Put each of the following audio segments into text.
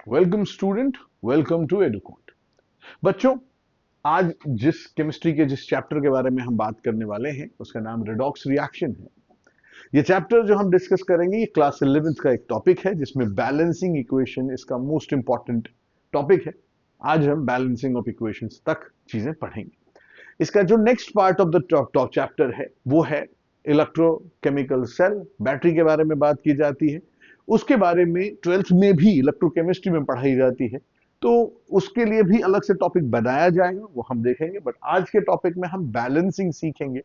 Welcome student, welcome to Educot. बच्चों, आज जिस चैप्टर के बारे में हम बात करने वाले हैं उसका नाम रेडॉक्स रिएक्शन है। ये चैप्टर जो हम डिस्कस करेंगे ये क्लास 11th का एक टॉपिक है जिसमें बैलेंसिंग इक्वेशन इसका मोस्ट इंपॉर्टेंट टॉपिक है। आज हम बैलेंसिंग ऑफ इक्वेशंस तक चीजें पढ़ेंगे। इसका जो next part of the top chapter है वो है इलेक्ट्रोकेमिकल सेल, बैटरी के बारे में बात की जाती है। उसके बारे में 12th में भी इलेक्ट्रोकेमिस्ट्री में पढ़ाई जाती है, तो उसके लिए भी अलग से टॉपिक बनाया जाएगा, वो हम देखेंगे। बट आज के टॉपिक में हम बैलेंसिंग सीखेंगे।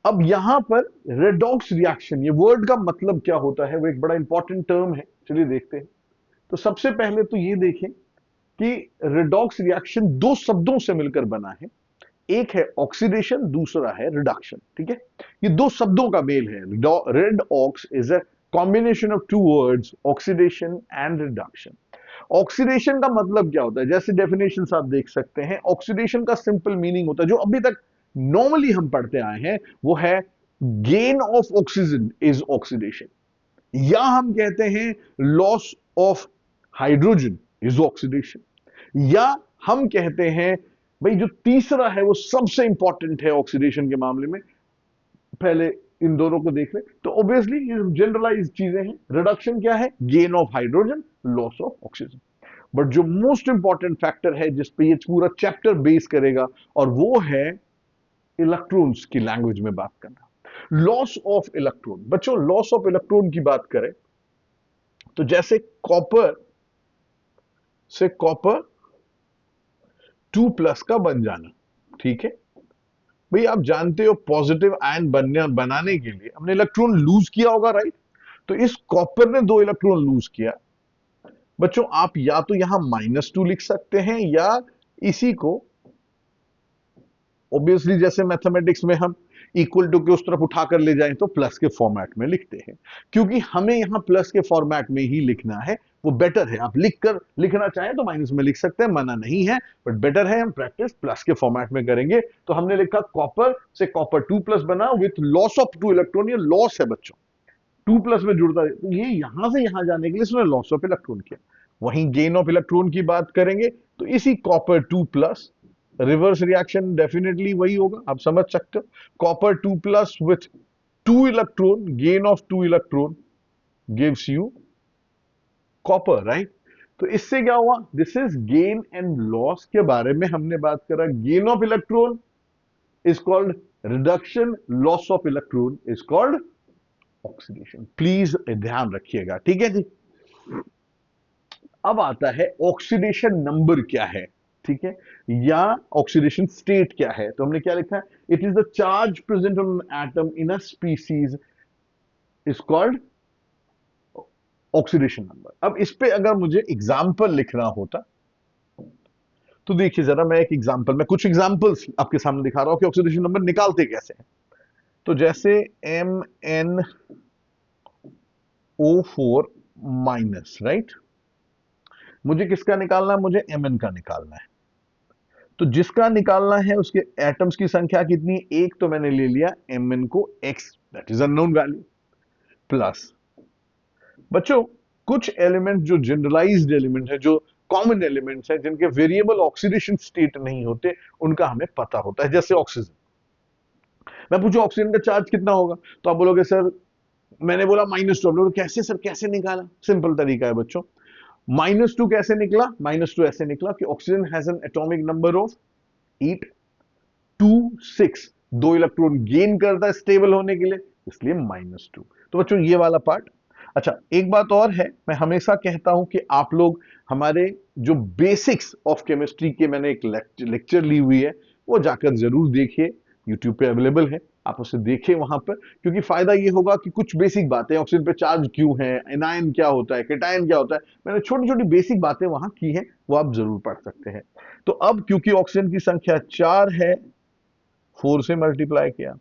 अब यहां पर रेडॉक्स रिएक्शन, ये वर्ड का मतलब क्या होता है, वो एक बड़ा इंपॉर्टेंट टर्म है। चलिए देखते हैं। तो सबसे पहले तो ये देखें कि रेडॉक्स रिएक्शन दो शब्दों से मिलकर बना है। एक है ऑक्सीडेशन, दूसरा है रिडक्शन। ठीक है, ये दो शब्दों का मेल है। Redox is a combination of two words, oxidation and reduction. Oxidation का मतलब क्या होता है, जैसे डेफिनेशन आप देख सकते हैं। ऑक्सीडेशन का सिंपल मीनिंग होता है, जो अभी तक नॉर्मली हम पढ़ते आए हैं, वो है gain of oxygen is oxidation, या हम कहते हैं loss of hydrogen is oxidation, या हम कहते हैं भाई जो तीसरा है वो सबसे इंपॉर्टेंट है ऑक्सीडेशन के मामले में। पहले इन दोनों को देख ले तो ऑब्वियसली ये जनरलाइज चीजें हैं। रिडक्शन क्या है, gain of hydrogen, loss of oxygen. But जो मोस्ट इंपॉर्टेंट फैक्टर है जिस पे ये पूरा चैप्टर बेस करेगा, और वो है इलेक्ट्रॉन्स की लैंग्वेज में बात करना। Loss of electron. बच्चों, लॉस ऑफ इलेक्ट्रॉन की बात करें तो जैसे कॉपर से कॉपर 2+ का बन जाना। ठीक है भाई, आप जानते हो पॉजिटिव आयन बनाने के लिए हमने इलेक्ट्रॉन लूज किया होगा, राइट। तो इस कॉपर ने 2 इलेक्ट्रॉन लूज किया। बच्चों, आप या तो यहां -2 लिख सकते हैं, या इसी को ऑब्वियसली जैसे मैथमेटिक्स में हम इक्वल टू के उस तरफ उठाकर ले जाएं तो प्लस के फॉर्मेट में लिखते हैं, क्योंकि हमें यहां प्लस के फॉर्मेट में ही लिखना है, वो बेटर है। आप लिखना चाहें तो माइनस में लिख सकते हैं, मना नहीं है, बट बेटर है हम प्रैक्टिस प्लस के फॉर्मेट में करेंगे। तो हमने लिखा कॉपर से कॉपर 2+ बना विथ लॉस ऑफ 2 इलेक्ट्रॉन। ये लॉस है बच्चों, 2+ में जुड़ता है, तो ये यहां से यहां जाने के लिए इसने लॉस ऑफ इलेक्ट्रॉन किया। वहीं गेन ऑफ इलेक्ट्रॉन की बात करेंगे तो इसी कॉपर 2+, रिवर्स रिएक्शन डेफिनेटली वही होगा, आप समझ सकते हो। Copper 2+ with 2 electron, gain of 2 electron gives you copper, right. तो इससे क्या हुआ, this is gain and loss के बारे में हमने बात करा। Gain of electron is called reduction, loss of electron is called oxidation. Please ध्यान रखिएगा, ठीक है जी। अब आता है ऑक्सीडेशन नंबर क्या है, ठीक है, या ऑक्सीडेशन स्टेट क्या है। तो हमने क्या लिखा है, it is the charge present on an atom in a species is called oxidation number. अब इस पे अगर मुझे एग्जाम्पल लिखना होता तो देखिए जरा, मैं कुछ एग्जाम्पल्स आपके सामने दिखा रहा हूं कि ऑक्सीडेशन नंबर निकालते कैसे हैं। तो जैसे MnO4-, राइट। मुझे किसका निकालना है, मुझे Mn का निकालना है। तो जिसका निकालना है उसके एटम्स की संख्या कितनी, एक। तो मैंने ले लिया Mn को x, that is unknown value, plus बच्चों कुछ एलिमेंट जो जनरलाइज्ड एलिमेंट है, जो कॉमन एलिमेंट्स हैं, जिनके वेरिएबल ऑक्सीडेशन स्टेट नहीं होते, उनका हमें पता होता है। जैसे ऑक्सीजन, मैं पूछूं ऑक्सीजन का चार्ज कितना होगा, तो आप बोलोगे सर, मैंने बोला -2। कैसे सर, कैसे निकाला? सिंपल तरीका है बच्चों। -2 कैसे निकला, -2 ऐसे निकला कि oxygen has an atomic number of 8, 2, 6। 2 electron gain करता है स्टेबल होने के लिए, इसलिए -2। तो बच्चों ये वाला पार्ट। अच्छा, एक बात और है, मैं हमेशा कहता हूं कि आप लोग हमारे जो बेसिक्स ऑफ केमिस्ट्री के मैंने एक लेक्चर ली हुई है, वो जाकर जरूर देखिए, यूट्यूब पे अवेलेबल है, आप उसे देखिए वहां पर। क्योंकि फायदा ये होगा कि कुछ बेसिक बातें, ऑक्सीजन पे चार्ज क्यों है, एनायन क्या होता है, केटायन क्या होता है, मैंने छोटी छोटी बेसिक बातें वहां की हैं, वो आप जरूर पढ़ सकते हैं। तो अब क्योंकि ऑक्सीजन की संख्या 4 है, 4 से मल्टीप्लाई किया।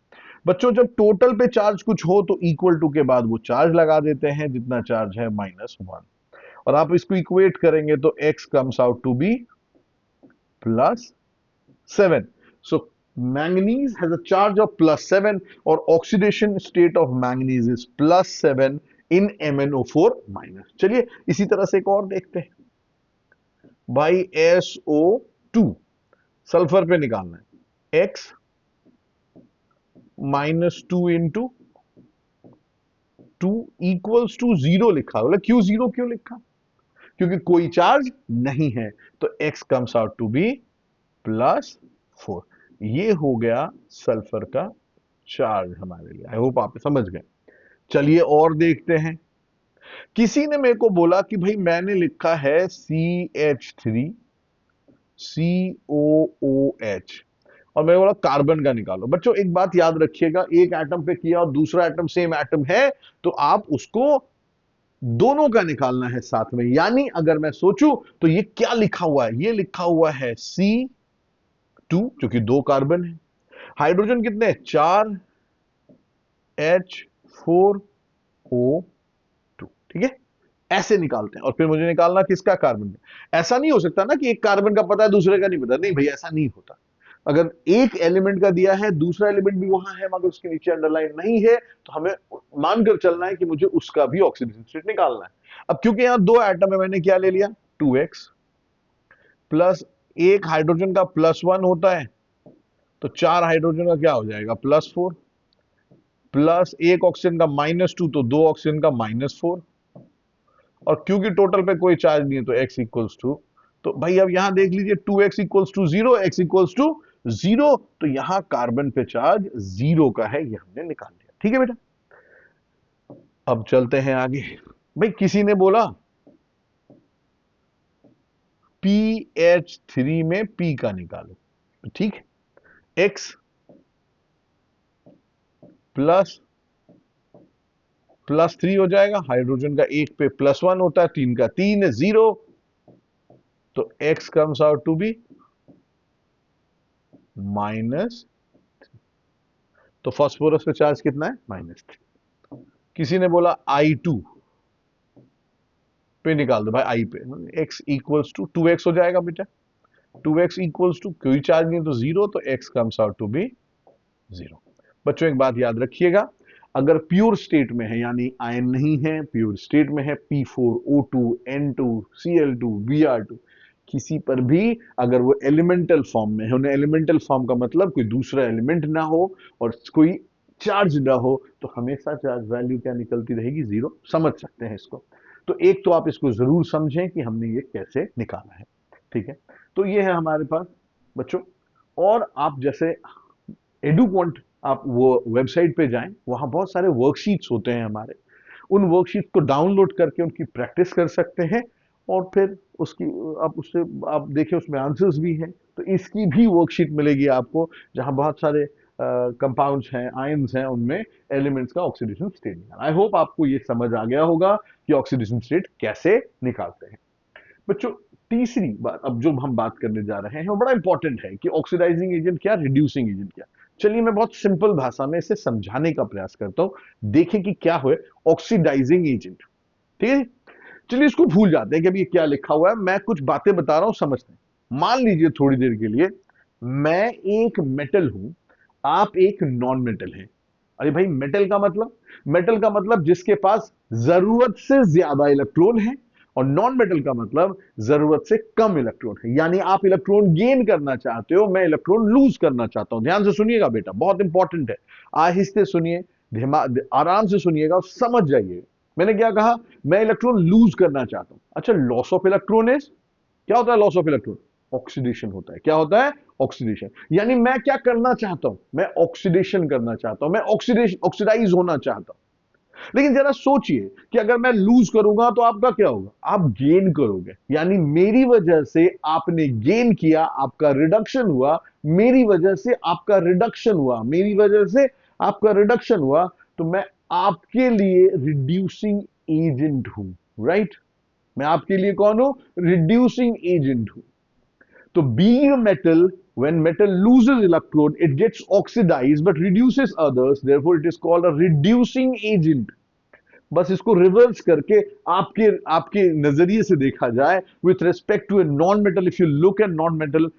बच्चों, जब टोटल पे चार्ज कुछ हो तो इक्वल टू के बाद वो चार्ज लगा देते हैं, जितना चार्ज है -1, और आप इसको इक्वेट करेंगे तो x comes out to be +7। So manganese has a charge of +7, और oxidation state of manganese is +7 in MnO4-। चलिए इसी तरह से एक और देखते हैं। बाई SO2, सल्फर पे निकालना है, X -2 इंटू 2 इक्वल्स टू 0 लिखा, बोला क्यों 0 क्यों लिखा? क्योंकि कोई चार्ज नहीं है, तो X comes out to be +4। ये हो गया सल्फर का चार्ज हमारे लिए। आई होप आप समझ गए। चलिए और देखते हैं। किसी ने मेरे को बोला कि भाई मैंने लिखा है CH3 COOH और मैंने बोला कार्बन का निकालो। बच्चों एक बात याद रखिएगा, एक एटम पे किया और दूसरा एटम सेम एटम है तो आप उसको दोनों का निकालना है साथ में। यानी अगर मैं सोचूं तो ये क्या लिखा हुआ है, ये लिखा हुआ है C2 जो कि 2 कार्बन है, हाइड्रोजन कितने हैं 4 H4O2, ठीक है। ऐसे निकालते हैं और फिर मुझे निकालना किसका, कार्बन का। ऐसा नहीं हो सकता ना कि एक कार्बन का पता है दूसरे का नहीं पता, नहीं भाई ऐसा नहीं होता। अगर एक एलिमेंट का दिया है दूसरा एलिमेंट भी वहां है मगर उसके नीचे अंडरलाइन नहीं है तो हमें मानकर चलना है कि मुझे उसका भी ऑक्सीडेशन स्टेट निकालना है। अब क्योंकि यहां 2 एटम है, मैंने क्या ले लिया 2x प्लस एक हाइड्रोजन का +1 होता है तो 4 हाइड्रोजन का क्या हो जाएगा +4 प्लस एक ऑक्सीजन का -2 तो 2 ऑक्सीजन का -4 और क्योंकि टोटल पे कोई चार्ज नहीं है तो x इक्वल्स टू, तो भाई अब यहां देख लीजिए 2x equals to 0, x equals to 0, तो यहां कार्बन पे चार्ज 0 का है, ये हमने निकाल लिया। ठीक है बेटा, अब चलते हैं आगे। भाई किसी ने बोला PH3 में P का निकालो, ठीक है, x +3 हो जाएगा, हाइड्रोजन का एक पे +1 होता है, 3 का 3 है 0, तो x comes out to be -3। तो फास्फोरस पे चार्ज कितना है -3। किसी ने बोला I2 पे निकाल दो भाई, I पे x इक्वल्स टू 2x हो जाएगा बेटा, 2x इक्वल्स टू कोई चार्ज नहीं तो 0, तो x comes out to be 0। बच्चों एक बात याद रखिएगा, अगर प्योर स्टेट में है यानी आयन नहीं है, प्योर स्टेट में है P4O2 N2 Cl2 Br2, किसी पर भी अगर वो एलिमेंटल फॉर्म में है, उन्हें एलिमेंटल फॉर्म का मतलब कोई दूसरा एलिमेंट ना हो और कोई चार्ज ना हो, तो हमेशा चार्ज वैल्यू क्या निकलती रहेगी 0। समझ सकते हैं इसको। तो एक तो आप इसको जरूर समझें कि हमने ये कैसे निकाला है, ठीक है। तो ये है हमारे पास बच्चों। और आप जैसे एडुक्वांट आप वो वेबसाइट पे जाएं, वहां बहुत सारे वर्कशीट्स होते हैं हमारे, उन वर्कशीट को डाउनलोड करके उनकी प्रैक्टिस कर सकते हैं और फिर उसकी आप उससे आप देखिए उसमें आंसर्स भी हैं। तो इसकी भी वर्कशीट मिलेगी आपको जहां बहुत सारे कंपाउंड्स हैं, आयंस हैं, उनमें एलिमेंट्स का ऑक्सीडेशन स्टेट निकालना। आई होप आपको ये समझ आ गया होगा कि ऑक्सीडेशन स्टेट कैसे निकालते हैं। बच्चों तीसरी बात अब जो हम बात करने जा रहे हैं वो बड़ा इंपॉर्टेंट है कि ऑक्सीडाइजिंग एजेंट क्या, रिड्यूसिंग एजेंट क्या। चलिए मैं बहुत सिंपल भाषा में इसे समझाने का प्रयास करता हूं, देखें कि क्या हुए ऑक्सीडाइजिंग एजेंट। ठीक है, चलिए इसको भूल जाते हैं कि अभी ये क्या लिखा हुआ है, मैं कुछ बातें बता रहा हूं, समझते हैं। मान लीजिए थोड़ी देर के लिए मैं एक मेटल हूं, आप एक नॉन मेटल हैं। अरे भाई मेटल का मतलब, मेटल का मतलब जिसके पास जरूरत से ज्यादा इलेक्ट्रॉन है, और नॉन मेटल का मतलब जरूरत से कम इलेक्ट्रॉन है। यानी आप इलेक्ट्रॉन गेन करना चाहते हो, मैं इलेक्ट्रॉन लूज करना चाहता हूं। ध्यान से सुनिएगा बेटा, बहुत इंपॉर्टेंट है, आहिस्ते सुनिए, आराम से सुनिएगा और समझ जाइए। मैंने क्या कहा, मैं इलेक्ट्रॉन लूज करना चाहता हूं। अच्छा, लॉस ऑफ इलेक्ट्रॉन इज, क्या होता है लॉस ऑफ इलेक्ट्रॉन, ऑक्सीडेशन होता है। क्या होता है, ऑक्सीडेशन। यानी मैं क्या करना चाहता हूं, मैं ऑक्सीडेशन करना चाहता हूं, मैं ऑक्सीडाइज होना चाहता हूं। लेकिन जरा सोचिए कि अगर मैं लूज करूंगा तो आपका क्या होगा, आप गेन करोगे। यानी मेरी वजह से आपने गेन किया, आपका रिडक्शन हुआ, मेरी वजह से आपका रिडक्शन हुआ, मेरी वजह से आपका रिडक्शन हुआ, तो मैं आपके लिए रिड्यूसिंग एजेंट हूं, राइट। मैं आपके लिए कौन हूं, रिड्यूसिंग एजेंट हूं। तो being a metal, when metal loses electron, it gets oxidized but reduces others, therefore it is called a reducing agent। बस इसको रिवर्स करके आपके आपके नजरिए से देखा जाए, with respect to a non metal, if you look at non metal,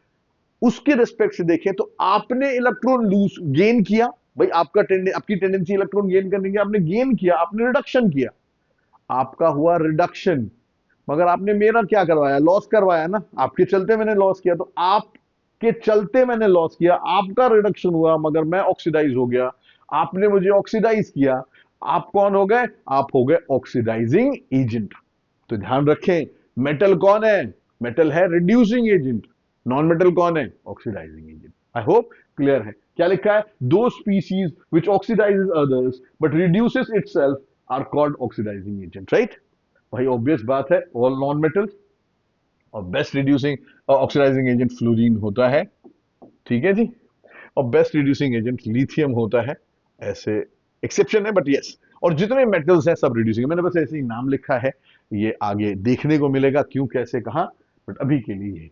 उसके रिस्पेक्ट से देखें तो आपने इलेक्ट्रॉन लूज गेन किया। भाई आपकी टेंडेंसी इलेक्ट्रॉन गेन करने की, आपने गेन किया, आपने रिडक्शन किया, आपका हुआ रिडक्शन। मगर आपने मेरा क्या करवाया, लॉस करवाया ना, आपके चलते मैंने लॉस किया, तो आपके चलते मैंने लॉस किया, आपका रिडक्शन हुआ मगर मैं ऑक्सीडाइज हो गया, आपने मुझे ऑक्सीडाइज किया। आप कौन हो गए, आप हो गए ऑक्सीडाइजिंग एजेंट। तो ध्यान रखें, मेटल कौन है, मेटल है रिड्यूसिंग एजेंट, नॉन मेटल कौन है, oxidising agent. I hope clear है। क्या लिखा है, दो species which oxidises others but reduces itself are called oxidising agent, right. भाई ऑब्वियस बात है, ऑल नॉन मेटल, और best reducing oxidising agent fluorine होता है, ठीक है जी। और बेस्ट रिड्यूसिंग एजेंट लिथियम होता है, ऐसे एक्सेप्शन है बट यस। और जितने मेटल्स हैं सब रिड्यूसिंग, मैंने बस ऐसे ही नाम लिखा है, ये आगे देखने को मिलेगा क्यों कैसे कहां, बट अभी के लिए ये।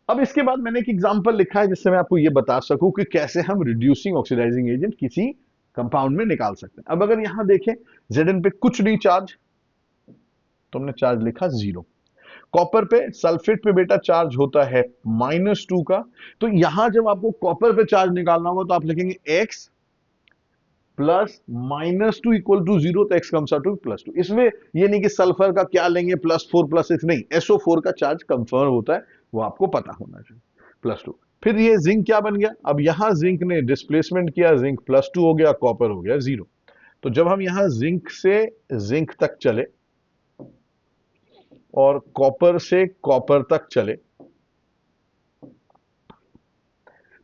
अब इसके बाद मैंने एक एग्जांपल लिखा है जिससे मैं आपको ये बता सकूं कि कैसे हम रिड्यूसिंग ऑक्सीडाइजिंग एजेंट किसी कंपाउंड में निकाल सकते हैं। अब अगर यहां देखें Zn पे कुछ नहीं चार्ज, तो हमने चार्ज लिखा 0। कॉपर पे, सल्फेट पे बेटा चार्ज होता है -2 का। तो यहां जब आपको कॉपर पे चार्ज निकालना होगा तो आप लिखेंगे x प्लस -2 इक्वल टू 0, तो x कम्स आउट टू +2। इसमें ये नहीं कि सल्फर का क्या लेंगे +4 +6, नहीं, SO4 का चार्ज कंफर्म होता है, वो आपको पता होना चाहिए, +2। फिर ये जिंक क्या बन गया, अब यहां जिंक ने डिस्प्लेसमेंट किया, जिंक +2 हो गया, कॉपर हो गया 0। तो जब हम यहां जिंक से जिंक तक चले और कॉपर से कॉपर तक चले,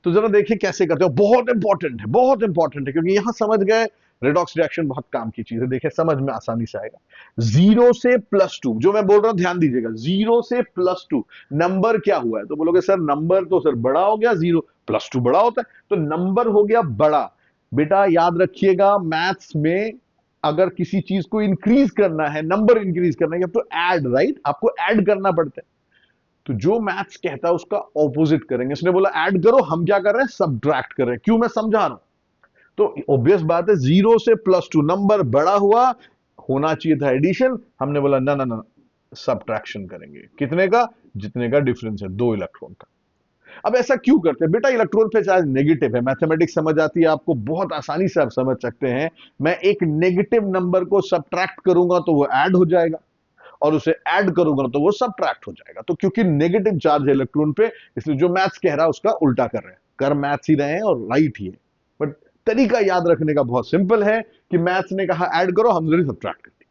तो जरा देखिए कैसे करते हो। बहुत इंपॉर्टेंट है, बहुत इंपॉर्टेंट है, क्योंकि यहां समझ गए रेडॉक्स रिएक्शन बहुत काम की चीज है। देखिए समझ में आसानी से आएगा। 0 से +2, जो मैं बोल रहा हूं ध्यान दीजिएगा, 0 से +2 नंबर क्या हुआ है, तो बोलोगे सर नंबर तो सर बड़ा हो गया, 0 +2 बड़ा होता है, तो नंबर हो गया बड़ा। बेटा याद रखिएगा, मैथ्स में अगर किसी चीज को इंक्रीज करना है, नंबर इंक्रीज करना है, तो ऐड, राइट, आपको ऐड करना पड़ता है। तो जो मैथ्स कहता है उसका ऑपोजिट करेंगे। इसने बोला ऐड करो, हम क्या कर रहे हैं, सब्ट्रैक्ट कर रहे हैं। क्यों, मैं समझा रहा हूं। तो ऑब्वियस बात है, 0 से +2 नंबर बड़ा हुआ, होना चाहिए था एडिशन, हमने बोला ना ना ना, सब्ट्रैक्शन करेंगे। कितने का, जितने का डिफरेंस है, 2 इलेक्ट्रॉन का। अब ऐसा क्यों करते हैं बेटा, इलेक्ट्रॉन पे चार्ज नेगेटिव है, मैथमेटिक्स समझ आती है आपको, बहुत आसानी से आप समझ सकते हैं। मैं एक नेगेटिव नंबर को सब्ट्रैक्ट करूंगा तो वो ऐड हो जाएगा, और उसे ऐड करूंगा तो वो सब्ट्रैक्ट हो जाएगा। तो क्योंकि नेगेटिव चार्ज है इलेक्ट्रॉन पे, इसलिए जो मैथ्स कह रहा है उसका उल्टा कर रहे हैं, कर मैथ्स ही रहे हैं और राइट ही है। बट तरीका याद रखने का बहुत सिंपल है कि मैथ्स ने कहा ऐड करो, हम जरूर सब्ट्रैक्ट करते।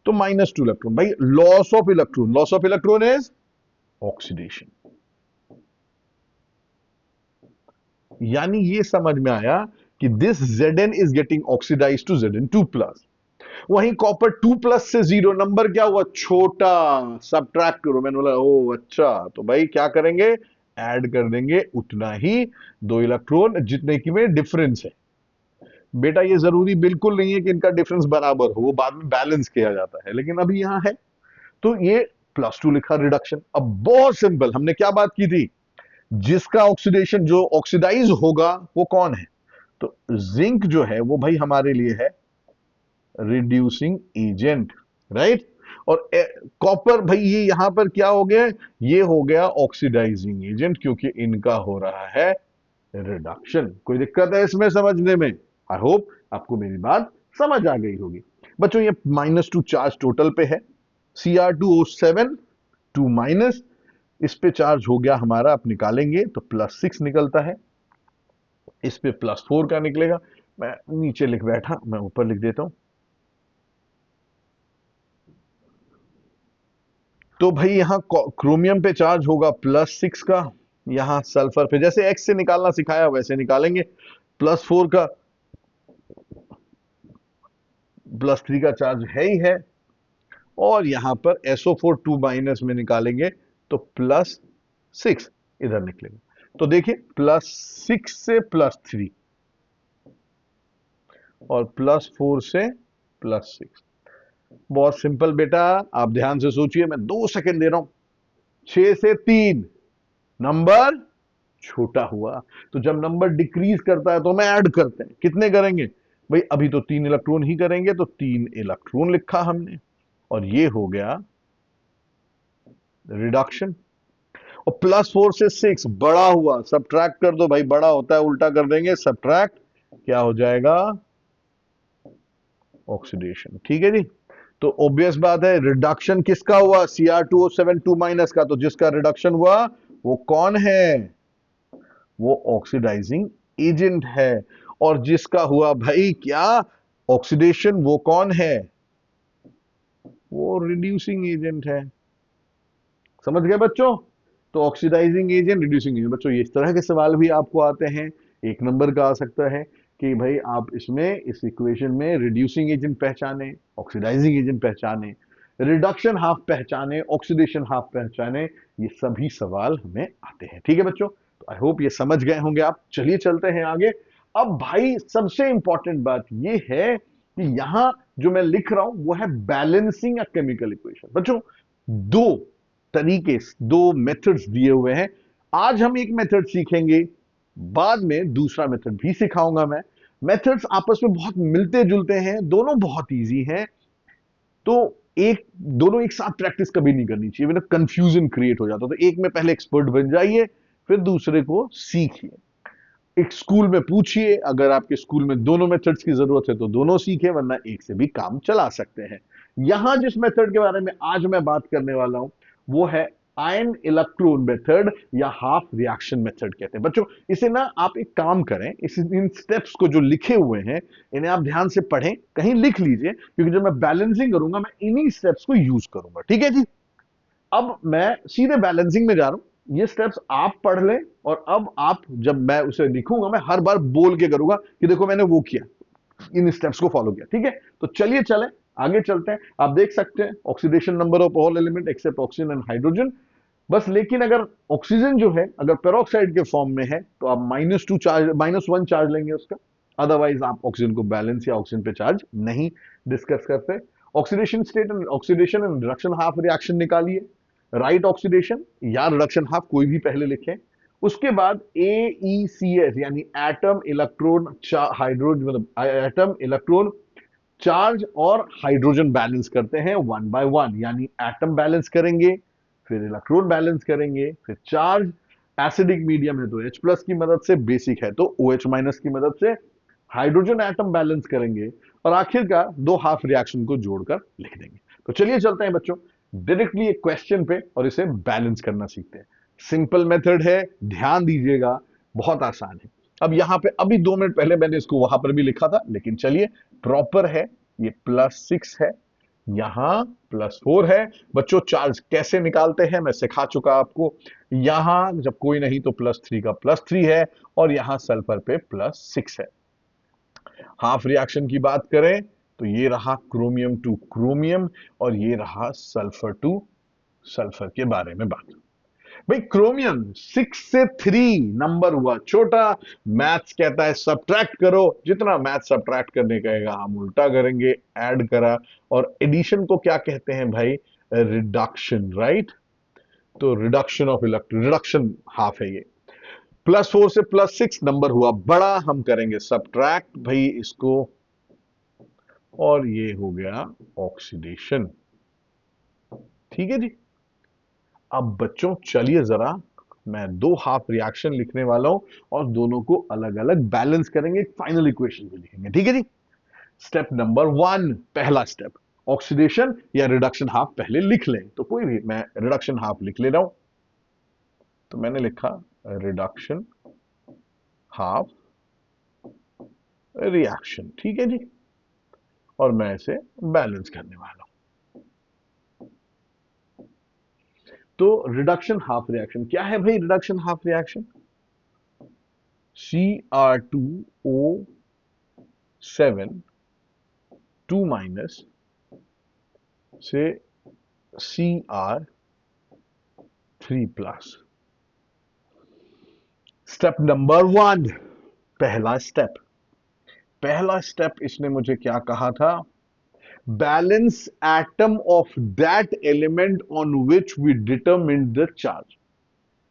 तो -2 इलेक्ट्रॉन, भाई loss of electron, loss of electron is oxidation. यानी ये समझ में आया कि this Zn is getting oxidise to Zn2+। वहीं कॉपर 2+ से 0, नंबर क्या हुआ, छोटा, सब्ट्रैक्ट करो। मैंने बोला ओ अच्छा, तो भाई क्या करेंगे, ऐड कर देंगे उतना ही 2 इलेक्ट्रॉन जितने की में डिफरेंस है। बेटा ये जरूरी बिल्कुल नहीं है कि इनका डिफरेंस बराबर हो, वो बाद में बैलेंस किया जाता है, लेकिन अभी यहां है तो ये +2 लिखा रिडक्शन। अब बहुत सिंपल, हमने क्या बात की थी, जिसका ऑक्सीडेशन, जो ऑक्सीडाइज होगा वो कौन है, तो जिंक जो है वो भाई हमारे लिए है रिड्यूसिंग एजेंट, राइट। और कॉपर भाई ये यहां पर क्या हो गया, ये हो गया ऑक्सीडाइजिंग एजेंट, क्योंकि इनका हो रहा है रिडक्शन। कोई दिक्कत है इसमें समझने में, आई होप आपको मेरी बात समझ आ गई होगी। बच्चों ये -2 चार्ज टोटल पे है, Cr2O7 2-, इस पे चार्ज हो गया हमारा, आप निकालेंगे तो +6 निकलता है, इस पे +4 का निकलेगा। मैं नीचे लिख बैठा, मैं ऊपर लिख देता हूं। तो भाई यहां क्रोमियम पे चार्ज होगा +6 का, यहां सल्फर पे जैसे x से निकालना सिखाया वैसे निकालेंगे, +4 का, +3 का चार्ज है ही है, और यहां पर SO4 2- में निकालेंगे तो +6 इधर निकलेगा। तो देखिए +6 से +3 और +4 से +6। बहुत सिंपल बेटा, आप ध्यान से सोचिए, मैं 2 सेकंड दे रहा हूं। 6 से 3 नंबर छोटा हुआ, तो जब नंबर डिक्रीज करता है तो हम ऐड करते हैं। कितने करेंगे भाई, अभी तो 3 इलेक्ट्रॉन ही करेंगे, तो 3 इलेक्ट्रॉन लिखा हमने, और ये हो गया रिडक्शन। और +4 से 6 बड़ा हुआ, सब्ट्रैक्ट कर दो भाई, बड़ा होता है उल्टा कर देंगे, सब्ट्रैक्ट क्या हो जाएगा, ऑक्सीडेशन। ठीक है जी, तो ऑब्वियस बात है, रिडक्शन किसका हुआ? Cr2O7 2- का। तो जिसका रिडक्शन हुआ वो कौन है? वो ऑक्सीडाइजिंग एजेंट है। और जिसका हुआ भाई क्या ऑक्सीडेशन, वो कौन है? वो रिड्यूसिंग एजेंट है। समझ गए बच्चों? तो ऑक्सीडाइजिंग एजेंट, रिड्यूसिंग एजेंट। बच्चों, ये इस तरह के सवाल भी आपको आते हैं। एक नंबर का आ सकता है कि भाई आप इसमें इस इक्वेशन में रिड्यूसिंग एजेंट पहचाने, ऑक्सीडाइजिंग एजेंट पहचाने, रिडक्शन हाफ पहचाने, ऑक्सीडेशन हाफ पहचाने। ये सभी सवाल हमें आते हैं। ठीक है बच्चों, तो आई होप ये समझ गए होंगे आप। चलिए चलते हैं आगे। अब भाई सबसे इंपॉर्टेंट बात ये है कि यहां जो मैं लिख रहा हूं वो है बैलेंसिंग अ केमिकल इक्वेशन। बच्चों, दो तरीके, दो मेथड्स दिए हुए हैं। आज हम एक मेथड सीखेंगे, बाद में दूसरा मेथड भी सिखाऊंगा मैं। मेथड्स आपस में बहुत मिलते जुलते हैं, दोनों बहुत इजी हैं। तो एक दोनों एक साथ प्रैक्टिस कभी नहीं करनी चाहिए, वरना कंफ्यूजन क्रिएट हो जाता। तो एक में पहले एक्सपर्ट बन जाइए, फिर दूसरे को सीखिए। एक स्कूल में पूछिए, अगर आपके स्कूल में दोनों मेथड्स की जरूरत है तो दोनों सीखे, वरना एक से भी काम चला सकते हैं। यहां जिस मेथड के बारे में आज मैं बात करने वाला हूं वो है आयन इलेक्ट्रॉन मेथड, या हाफ रिएक्शन मेथड कहते हैं। बच्चों, इसे ना आप एक काम करें, इन स्टेप्स को जो लिखे हुए हैं इन्हें आप ध्यान से पढ़ें, कहीं लिख लीजिए, क्योंकि जब मैं बैलेंसिंग करूंगा मैं इन्हीं स्टेप्स को यूज करूंगा। ठीक है जी? अब मैं सीधे बैलेंसिंग में जा रहा हूं। ये स्टेप्स आप पढ़ लें, और अब आप, जब मैं उसे लिखूंगा, मैं हर बार बोल के करूंगा कि देखो मैंने वो किया, इन स्टेप्स को फॉलो किया। ठीक है? तो चलिए चलें, आगे चलते हैं। आप देख सकते हैं oxidation number of all element except oxygen and hydrogen. बस लेकिन अगर ऑक्सीजन जो है अगर पेरोक्साइड के फॉर्म में है तो आप -2 चार्ज, -1 चार्ज लेंगे उसका। अदरवाइज आप ऑक्सीजन को बैलेंस या ऑक्सीजन पे चार्ज नहीं डिस्कस करते। Oxidation state and oxidation and reduction half reaction निकालिए। राइट ऑक्सीडेशन या रिडक्शन हाफ, कोई भी पहले लिखें। उसके बाद AECS यानी एटम इलेक्ट्रॉन हाइड्रोजन, मतलब एटम इलेक्ट्रॉन चार्ज और हाइड्रोजन बैलेंस करते हैं 1 by 1, यानी एटम बैलेंस करेंगे, फिर इलेक्ट्रॉन बैलेंस करेंगे, फिर चार्ज। एसिडिक मीडियम है तो H+ की मदद से, बेसिक है तो OH- की मदद से हाइड्रोजन एटम बैलेंस करेंगे, और आखिरकार दो हाफ रिएक्शन को जोड़कर लिख देंगे। तो चलिए चलते हैं बच्चों डायरेक्टली एक क्वेश्चन पे, और इसे बैलेंस करना सीखते हैं। सिंपल मेथड है, ध्यान दीजिएगा, बहुत आसान है। अब यहां पे अभी 2 मिनट पहले मैंने इसको वहां पर भी लिखा था, लेकिन चलिए प्रॉपर है। ये +6 है, यहां +4 है। बच्चों, चार्ज कैसे निकालते हैं मैं सिखा चुका आपको। यहां जब कोई नहीं तो +3 का +3 है, और यहां सल्फर पे +6 है। हाफ रिएक्शन की बात करें तो ये रहा क्रोमियम टू क्रोमियम, और ये रहा सल्फर टू सल्फर के बारे में बात। भाई क्रोमियम 6 से 3 नंबर हुआ छोटा। मैथ्स कहता है सब्ट्रैक्ट करो, जितना मैथ्स सब्ट्रैक्ट करने कहेगा हम उल्टा करेंगे, ऐड करा। और एडिशन को क्या कहते हैं भाई? Reduction, right? तो reduction of electron, reduction half है ये। +4 से +6 नंबर हुआ बड़ा, हम करेंगे सब्ट्रैक्ट भाई इसको, और ये हो गया ऑक्सीडेशन। ठीक है जी? अब बच्चों चलिए जरा, मैं दो हाफ रिएक्शन लिखने वाला हूं, और दोनों को अलग अलग बैलेंस करेंगे, एक फाइनल इक्वेशन भी लिखेंगे। ठीक है जी? स्टेप नंबर 1, पहला स्टेप, ऑक्सीडेशन या रिडक्शन हाफ पहले लिख लें। तो कोई भी, मैं रिडक्शन हाफ लिख ले रहा हूं। तो मैंने लिखा रिडक्शन हाफ रिएक्शन। ठीक है जी? और मैं इसे बैलेंस करने वाला हूं। तो रिडक्शन हाफ रिएक्शन क्या है भाई? रिडक्शन हाफ रिएक्शन Cr2O7 2- से Cr3+। स्टेप नंबर 1, पहला स्टेप। पहला स्टेप इसने मुझे क्या कहा था? Balance atom of that element on which we determine the charge.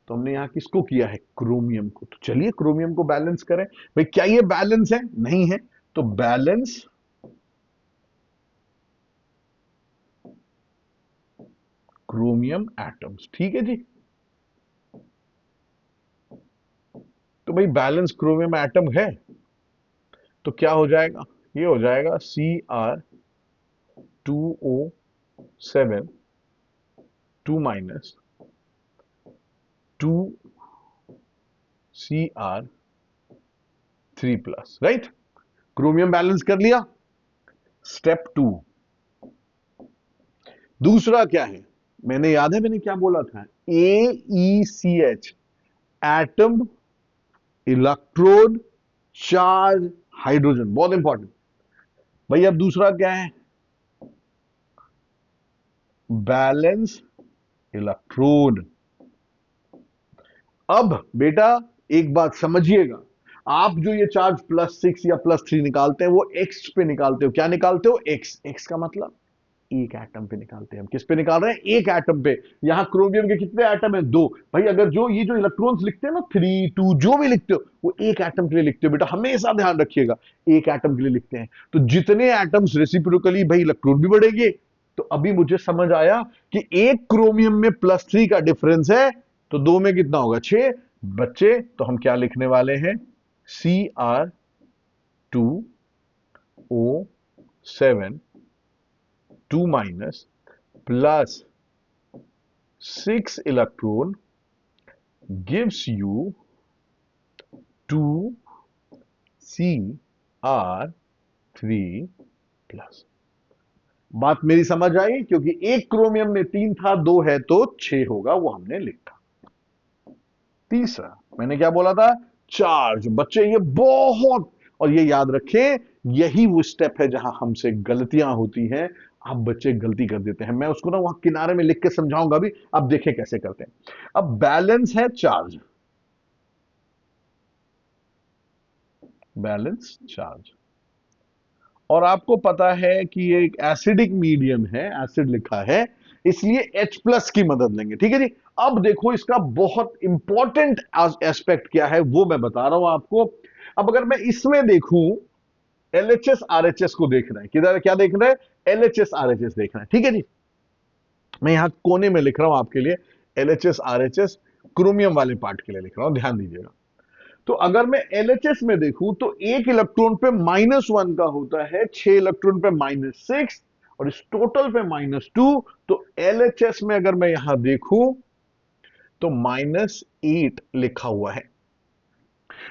तो हमने यहां किसको किया है? क्रोमियम को। तो चलिए क्रोमियम को बैलेंस करें। भाई क्या ये बैलेंस है? नहीं है। तो बैलेंस क्रोमियम एटम्स। ठीक है जी? तो भाई बैलेंस क्रोमियम एटम है, तो क्या हो जाएगा? ये हो जाएगा Cr 2O7 2 minus 2Cr3 plus, right. Chromium balance कर लिया। स्टेप 2, दूसरा क्या है, मैंने याद है मैंने क्या बोला था, AeCH, atom, electrode, charge, hydrogen, बहुत इंपॉर्टेंट भाई। अब दूसरा क्या है, बैलेंस इलेक्ट्रोड। अब बेटा एक बात समझिएगा, आप जो ये चार्ज +6 या +3 निकालते हैं वो एक्स पे निकालते हो। क्या निकालते हो, एक्स। एक्स का मतलब एक एटम पे निकालते हैं। हम किस पे निकाल रहे हैं, एक एटम पे। यहां क्रोमियम के कितने एटम है, 2। भाई अगर जो ये जो इलेक्ट्रॉन्स लिखते हैं ना, 3 2 जो भी लिखते हो, वो एक एटम के लिए लिखते हो बेटा, हमेशा ध्यान रखिएगा, एक एटम के लिए लिखते हैं। तो जितने एटम्स रेसिप्रोकली भाई इलेक्ट्रॉन भी बढ़ेंगे। तो अभी मुझे समझ आया कि एक क्रोमियम में +3 का डिफरेंस है, तो 2 में कितना होगा, 6 बच्चे। तो हम क्या लिखने वाले हैं, Cr2O7 2 minus +6 electron gives you 2Cr3 plus. बात मेरी समझ आई, क्योंकि एक क्रोमियम में 3 था, 2 है तो 6 होगा, वो हमने लिखा। तीसरा मैंने क्या बोला था, चार्ज। बच्चे ये बहुत, और ये याद रखें, यही वो स्टेप है जहां हमसे गलतियां होती हैं। आप बच्चे गलती कर देते हैं, मैं उसको ना वहां किनारे में लिख के समझाऊंगा भी, अब देखें कैसे करते हैं। अब बैलेंस है चार्ज, बैलेंस चार्ज, और आपको पता है कि ये एक एसिडिक मीडियम है, एसिड लिखा है, इसलिए H+ की मदद लेंगे, ठीक है जी। अब देखो इसका बहुत इंपॉर्टेंट एस्पेक्ट क्या है वो मैं बता रहा हूं आपको। अब अगर मैं इसमें देखूं, LHS RHS को देख रहे हैं, किधर क्या देख रहे हैं, LHS RHS देख रहे हैं, ठीक है जी। मैं यहां कोने में लिख रहा हूं आपके लिए, LHS RHS क्रोमियम वाले पार्ट के लिए लिख रहा हूं, ध्यान दीजिएगा। तो अगर मैं LHS में देखूं तो एक इलेक्ट्रॉन पे -1 का होता है, 6 इलेक्ट्रॉन पे -6, और इस टोटल पे -2। तो LHS में अगर मैं यहां देखूं तो -8 लिखा हुआ है।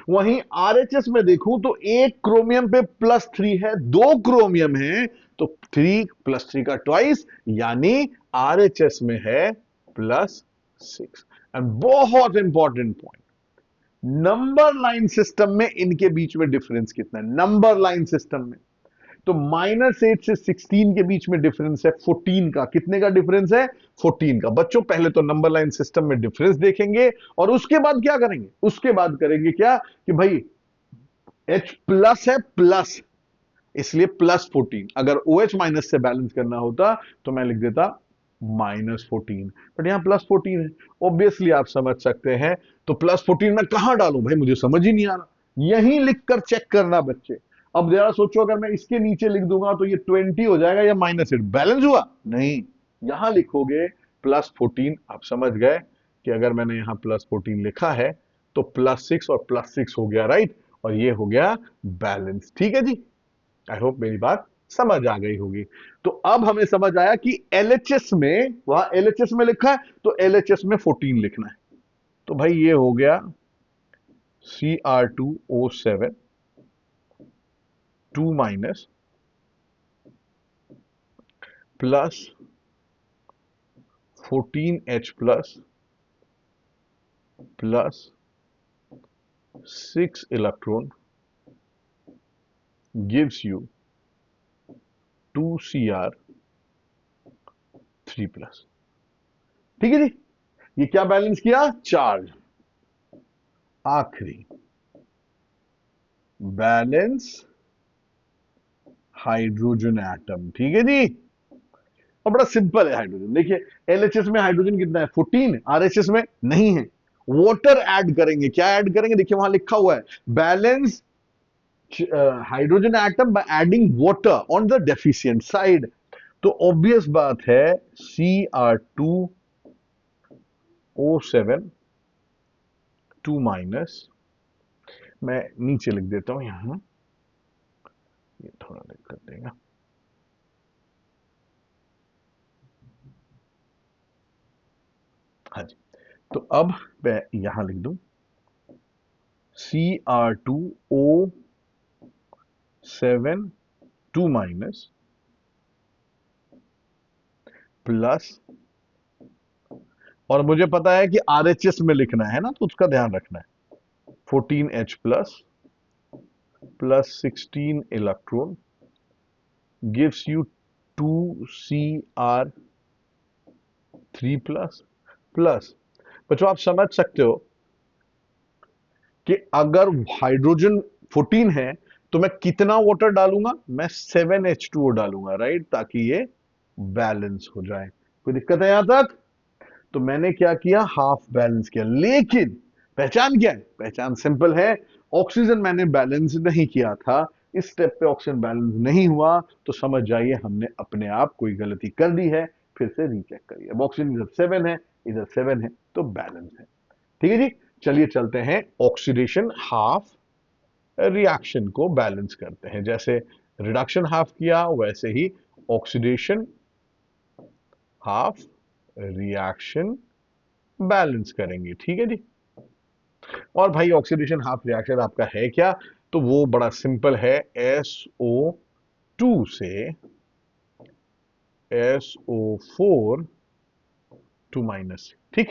वहीं RHS में देखूं तो एक क्रोमियम पे +3 है, 2 क्रोमियम है, तो 3 + 3 का ट्वाइस, यानी RHS में है +6। एंड बहुत important point, number line system में इनके बीच में डिफरेंस कितना है, नंबर लाइन सिस्टम में। तो -8 से 16 के बीच में डिफरेंस है 14 का। कितने का डिफरेंस है, 14 का। बच्चों पहले तो नंबर लाइन सिस्टम में डिफरेंस देखेंगे, और उसके बाद क्या करेंगे, उसके बाद करेंगे क्या कि भाई H+ है प्लस, इसलिए +14। अगर OH माइनस से बैलेंस करना होता तो मैं लिख देता -14, बट यहां +14 है। ऑब्वियसली आप समझ सकते हैं, तो +14 मैं कहां डालूं भाई, मुझे समझ ही नहीं आ रहा। यहीं लिखकर चेक करना बच्चे। अब जरा सोचो, अगर मैं इसके नीचे लिख दूंगा तो ये 20 हो जाएगा या -8, बैलेंस हुआ नहीं। यहां लिखोगे +14, आप समझ गए कि अगर मैंने यहां +14 लिखा है तो +6 और +6 हो गया, राइट, और ये हो गया बैलेंस, ठीक है जी। आई होप मेरी बात समझ आ गई होगी। तो अब हमें समझ आया कि LHS में, वहां LHS में लिखा है तो LHS में 14 लिखना है। तो भाई ये हो गया Cr2O7 2 minus +14H+ +6 electron gives you 2Cr3+। ठीक है जी, ये क्या बैलेंस किया, चार्ज। आखिरी बैलेंस हाइड्रोजन एटम, ठीक है जी। और बड़ा सिंपल है हाइड्रोजन, देखिए LHS में हाइड्रोजन कितना है, 14, RHS में नहीं है। वाटर ऐड करेंगे, क्या ऐड करेंगे, देखिए वहां लिखा हुआ है, balance hydrogen atom by adding water on the deficient side. तो ऑब्वियस बात है Cr2O7 2 माइनस, मैं नीचे लिख देता हूं यहां, ये थोड़ा दिक्कत देगा, जी, तो अब मैं यहां लिख दूं Cr2O7 2 माइनस प्लस, और मुझे पता है कि आरएचएस में लिखना है ना, तो उसका ध्यान रखना है, 14H plus plus 16 electron gives you 2Cr3 plus plus. बच्चों आप समझ सकते हो कि अगर हाइड्रोजन 14 है तो मैं कितना वाटर डालूंगा, मैं 7H2O डालूंगा, राइट, ताकि ये बैलेंस हो जाए। कोई दिक्कत है यहां तक? तो मैंने क्या किया, हाफ बैलेंस किया, लेकिन पहचान क्या है, पहचान सिंपल है, ऑक्सीजन मैंने बैलेंस नहीं किया था, इस स्टेप पे ऑक्सीजन बैलेंस नहीं हुआ, तो समझ जाइए हमने अपने आप कोई गलती कर दी है, फिर से रीचेक करिए। अब ऑक्सीजन इधर 7 है, इधर 7 है, तो बैलेंस है। ठीक है जी, चलिए चलते हैं ऑक्सीडेशन हाफ रिएक्शन को बैलेंस करते हैं। जैसे रिडक्शन हाफ किया वैसे ही ऑक्सीडेशन हाफ रिएक्शन बैलेंस करेंगे। ठीक है जी, और भाई ऑक्सीडेशन हाफ रिएक्शन आपका है क्या, तो वो बड़ा सिंपल है, SO2 से SO4 2 माइनस। ठीक,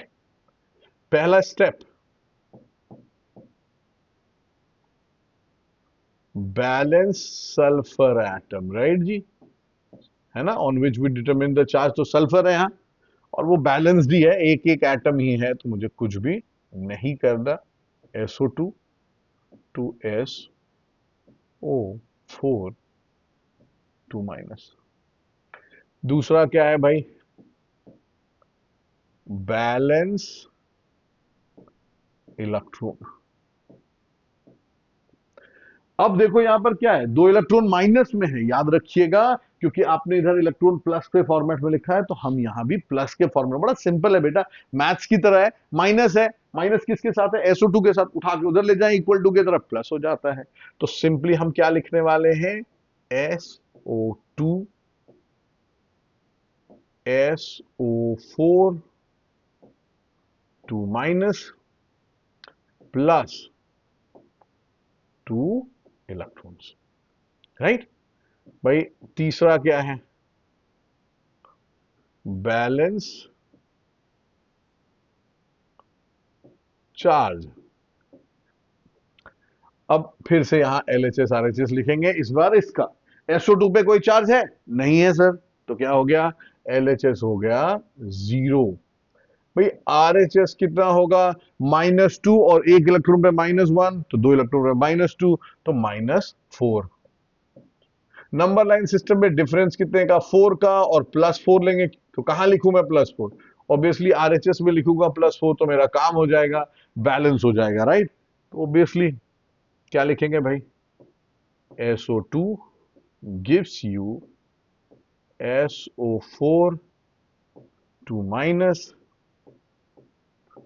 पहला step balance sulphur atom, right जी, है ना, on which we determine the charge, तो सल्फर है यहां, और वो बैलेंस्ड ही है, एक एक एटम ही है, तो मुझे कुछ भी नहीं करना। SO2 to SO4 2 minus. दूसरा क्या है भाई, बैलेंस इलेक्ट्रॉन। अब देखो यहां पर क्या है, दो इलेक्ट्रॉन माइनस में है, याद रखिएगा, क्योंकि आपने इधर इलेक्ट्रॉन प्लस के फॉर्मेट में लिखा है, तो हम यहां भी प्लस के फॉर्मेट, बड़ा सिंपल है बेटा, मैथ्स की तरह है, माइनस किसके साथ है, SO2 के साथ, उठा के उधर ले जाएं, इक्वल टू की तरफ प्लस हो जाता है। तो सिंपली हम क्या लिखने वाले हैं, SO2 SO4 2 minus plus 2 electrons, right. भाई तीसरा क्या है, बैलेंस चार्ज। अब फिर से यहां LHS RHS लिखेंगे, इस बार इसका SO2 पे कोई चार्ज है नहीं है सर, तो क्या हो गया, LHS हो गया 0। भाई RHS कितना होगा, -2, और एक इलेक्ट्रॉन पे -1, तो दो इलेक्ट्रॉन पे -2, तो -4। नंबर लाइन सिस्टम में डिफरेंस कितने का, 4 का, और +4 लेंगे, तो कहां लिखूं मैं +4, ऑब्वियसली RHS में लिखूंगा +4, तो मेरा काम हो जाएगा, बैलेंस हो जाएगा, राइट। तो ऑब्वियसली क्या लिखेंगे भाई, SO2 gives you SO4 2 minus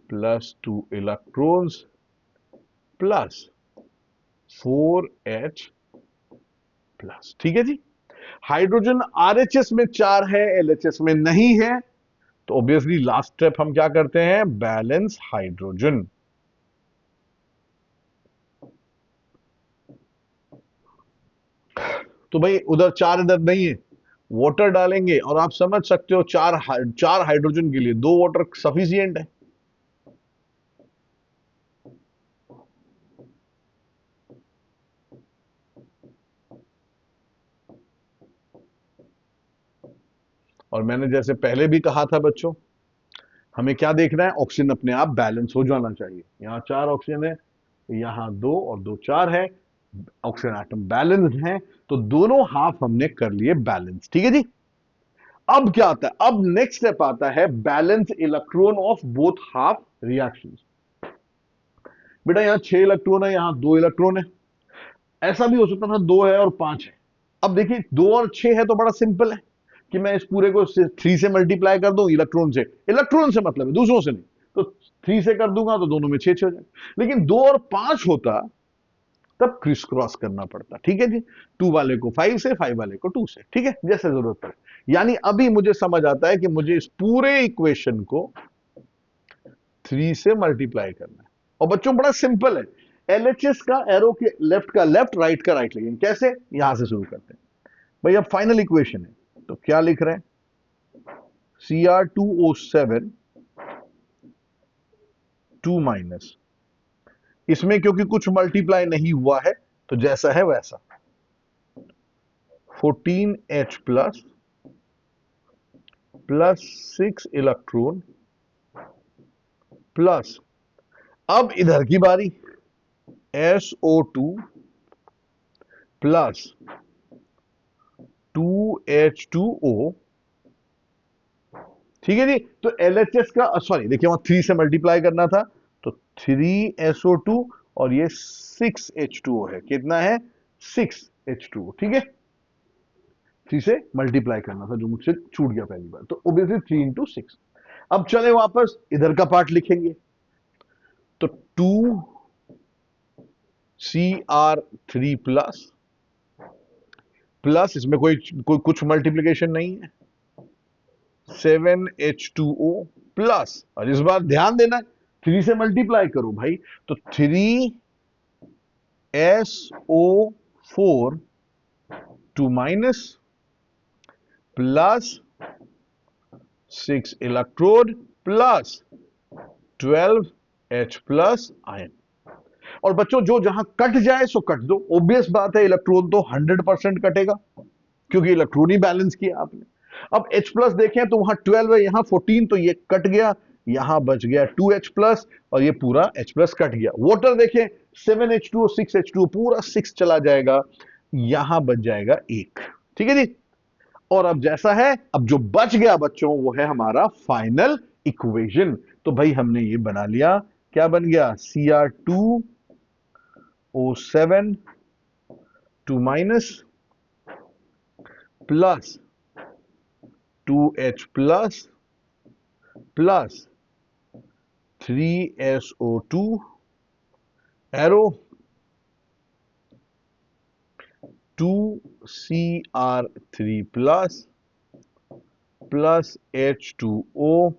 plus 2 electrons plus 4H plus. ठीक है जी, हाइड्रोजन RHS में 4 है, LHS में नहीं है, तो ऑब्वियसली लास्ट स्टेप हम क्या करते हैं, बैलेंस हाइड्रोजन। तो भाई उधर 4 इधर नहीं है, वाटर डालेंगे, और आप समझ सकते हो चार हाइड्रोजन के लिए 2 वाटर सफिशियंट है। और मैंने जैसे पहले भी कहा था बच्चों, हमें क्या देखना है, ऑक्सीजन अपने आप बैलेंस हो जाना चाहिए। यहां 4 ऑक्सीजन है, यहां 2 और 2 4 है, ऑक्सीजन एटम बैलेंस है, तो दोनों हाफ हमने कर लिए बैलेंस। ठीक है जी, अब क्या आता है, अब नेक्स्ट स्टेप आता है balance electron of both half reactions. बेटा यहां 6 इलेक्ट्रॉन है, यहां 2 इलेक्ट्रॉन है, ऐसा भी हो सकता था 2 है और 5 है। अब देखिए 2 और 6 है तो बड़ा सिंपल है कि मैं इस पूरे को 3 से मल्टीप्लाई कर दूं, इलेक्ट्रॉन से मतलब है, दूसरों से नहीं, तो 3 से कर दूंगा तो दोनों में 6 हो जाए। लेकिन 2 और 5 होता तब क्रिस क्रॉस करना पड़ता। ठीक है जी, 2 वाले को 5 से, 5 वाले को 2 से, ठीक है, जैसे जरूरत पड़े। यानी अभी मुझे समझ आता है कि मुझे इस पूरे इक्वेशन को 3 से मल्टीप्लाई करना है। और बच्चों बड़ा सिंपल है, एलएचएस का एरो के लेफ्ट का लेफ्ट, राइट का राइट लेंगे। कैसे? यहां से शुरू करते हैं भाई। अब फाइनल इक्वेशन है तो क्या लिख रहे हैं? Cr2O7 2 माइनस, इसमें क्योंकि कुछ मल्टीप्लाई नहीं हुआ है तो जैसा है वैसा, 14H प्लस 6 इलेक्ट्रॉन प्लस, अब इधर की बारी, SO2 प्लस 2H2O। ठीक है जी। तो LHS का, सॉरी देखिए वहां 3 से मल्टीप्लाई करना था तो 3SO2 और ये 6H2O है। कितना है? 6H2O। ठीक है, 3 से मल्टीप्लाई करना था जो मुझसे छूट गया पहली बार, तो ऑब्वियसली 3 इंटू 6। अब चले वापस इधर का पार्ट लिखेंगे तो 2Cr3 प्लस प्लस, इसमें कोई कुछ मल्टीप्लीकेशन नहीं है, 7H2O प्लस, और इस बार ध्यान देना 3 से मल्टीप्लाई करो भाई, तो 3SO4 2 minus plus 6 electrode plus 12H plus ion. और बच्चों जो जहां कट जाए सो कट दो, ऑब्वियस बात है, इलेक्ट्रॉन तो 100% कटेगा क्योंकि इलेक्ट्रॉन ही बैलेंस किया आपने। अब H प्लस देखें तो वहां 12 है, यहां 14, तो ये कट गया, यहां बच गया 2H प्लस और ये पूरा H प्लस कट गया। वाटर देखें 7H2O 6H2O, पूरा 6 चला जाएगा, यहां बच जाएगा 1। ठीक है जी। और अब जैसा है, अब जो बच गया बच्चों वो है हमारा फाइनल इक्वेशन। तो भाई हमने ये बना लिया, क्या बन गया? Cr2O7 2 minus plus 2H plus plus 3SO2 एरो 2Cr3 plus plus H2O